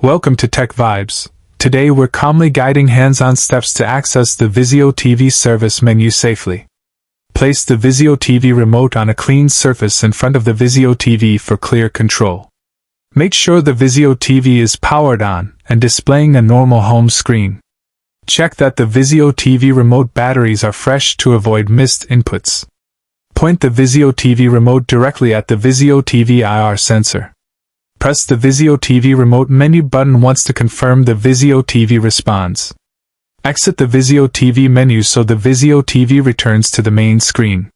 Welcome to Tech Vibes. Today we're calmly guiding hands-on steps to access the Vizio TV service menu safely. Place the Vizio TV remote on a clean surface in front of the Vizio TV for clear control. Make sure the Vizio TV is powered on and displaying a normal home screen. Check that the Vizio TV remote batteries are fresh to avoid missed inputs. Point the Vizio TV remote directly at the Vizio TV IR sensor. Press the Vizio TV remote menu button once to confirm the Vizio TV responds. Exit the Vizio TV menu so the Vizio TV returns to the main screen.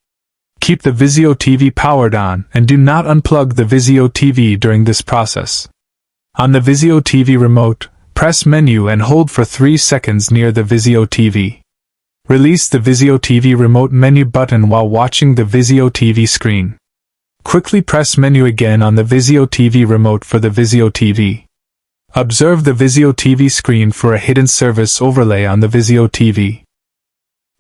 Keep the Vizio TV powered on and do not unplug the Vizio TV during this process. On the Vizio TV remote, press menu and hold for 3 seconds near the Vizio TV. Release the Vizio TV remote menu button while watching the Vizio TV screen. Quickly press menu again on the Vizio TV remote for the Vizio TV. Observe the Vizio TV screen for a hidden service overlay on the Vizio TV.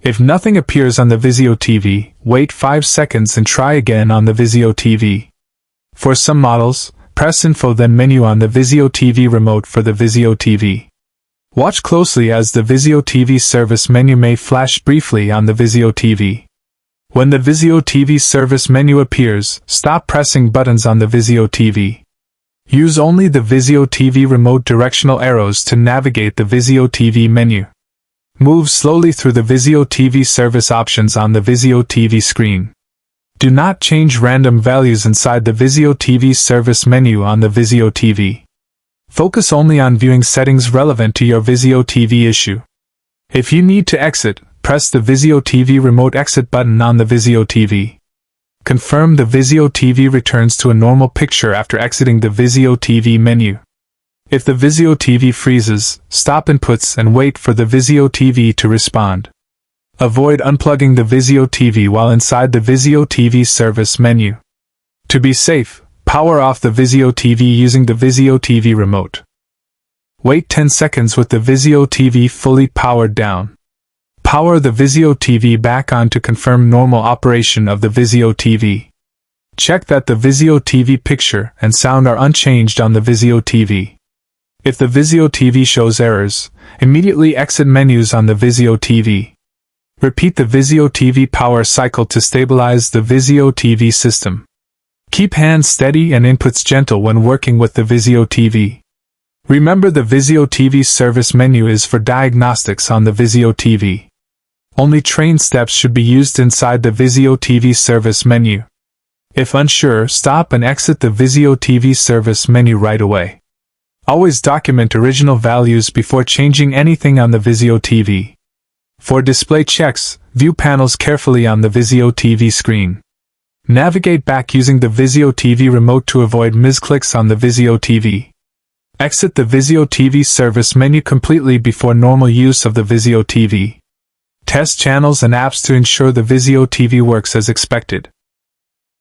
If nothing appears on the Vizio TV, wait 5 seconds and try again on the Vizio TV. For some models, press Info then Menu on the Vizio TV remote for the Vizio TV. Watch closely as the Vizio TV service menu may flash briefly on the Vizio TV. When the Vizio TV service menu appears, stop pressing buttons on the Vizio TV. Use only the Vizio TV remote directional arrows to navigate the Vizio TV menu. Move slowly through the Vizio TV service options on the Vizio TV screen. Do not change random values inside the Vizio TV service menu on the Vizio TV. Focus only on viewing settings relevant to your Vizio TV issue. If you need to exit, press the Vizio TV remote exit button on the Vizio TV. Confirm the Vizio TV returns to a normal picture after exiting the Vizio TV menu. If the Vizio TV freezes, stop inputs and wait for the Vizio TV to respond. Avoid unplugging the Vizio TV while inside the Vizio TV service menu. To be safe, power off the Vizio TV using the Vizio TV remote. Wait 10 seconds with the Vizio TV fully powered down. Power the Vizio TV back on to confirm normal operation of the Vizio TV. Check that the Vizio TV picture and sound are unchanged on the Vizio TV. If the Vizio TV shows errors, immediately exit menus on the Vizio TV. Repeat the Vizio TV power cycle to stabilize the Vizio TV system. Keep hands steady and inputs gentle when working with the Vizio TV. Remember the Vizio TV service menu is for diagnostics on the Vizio TV. Only trained steps should be used inside the Vizio TV service menu. If unsure, stop and exit the Vizio TV service menu right away. Always document original values before changing anything on the Vizio TV. For display checks, view panels carefully on the Vizio TV screen. Navigate back using the Vizio TV remote to avoid misclicks on the Vizio TV. Exit the Vizio TV service menu completely before normal use of the Vizio TV. Test channels and apps to ensure the Vizio TV works as expected.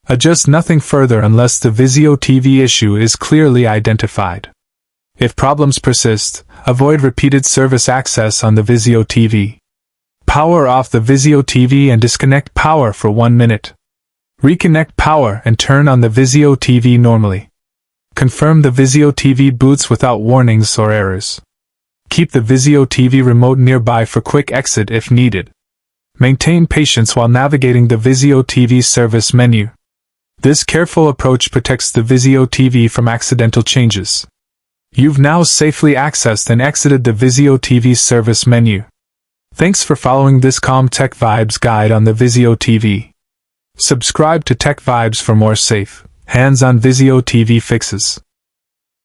Adjust nothing further unless the Vizio TV issue is clearly identified. If problems persist, avoid repeated service access on the Vizio TV. Power off the Vizio TV and disconnect power for 1 minute. Reconnect power and turn on the Vizio TV normally. Confirm the Vizio TV boots without warnings or errors. Keep the Vizio TV remote nearby for quick exit if needed. Maintain patience while navigating the Vizio TV service menu. This careful approach protects the Vizio TV from accidental changes. You've now safely accessed and exited the Vizio TV service menu. Thanks for following this calm Tech Vibes guide on the Vizio TV. Subscribe to Tech Vibes for more safe, hands-on Vizio TV fixes.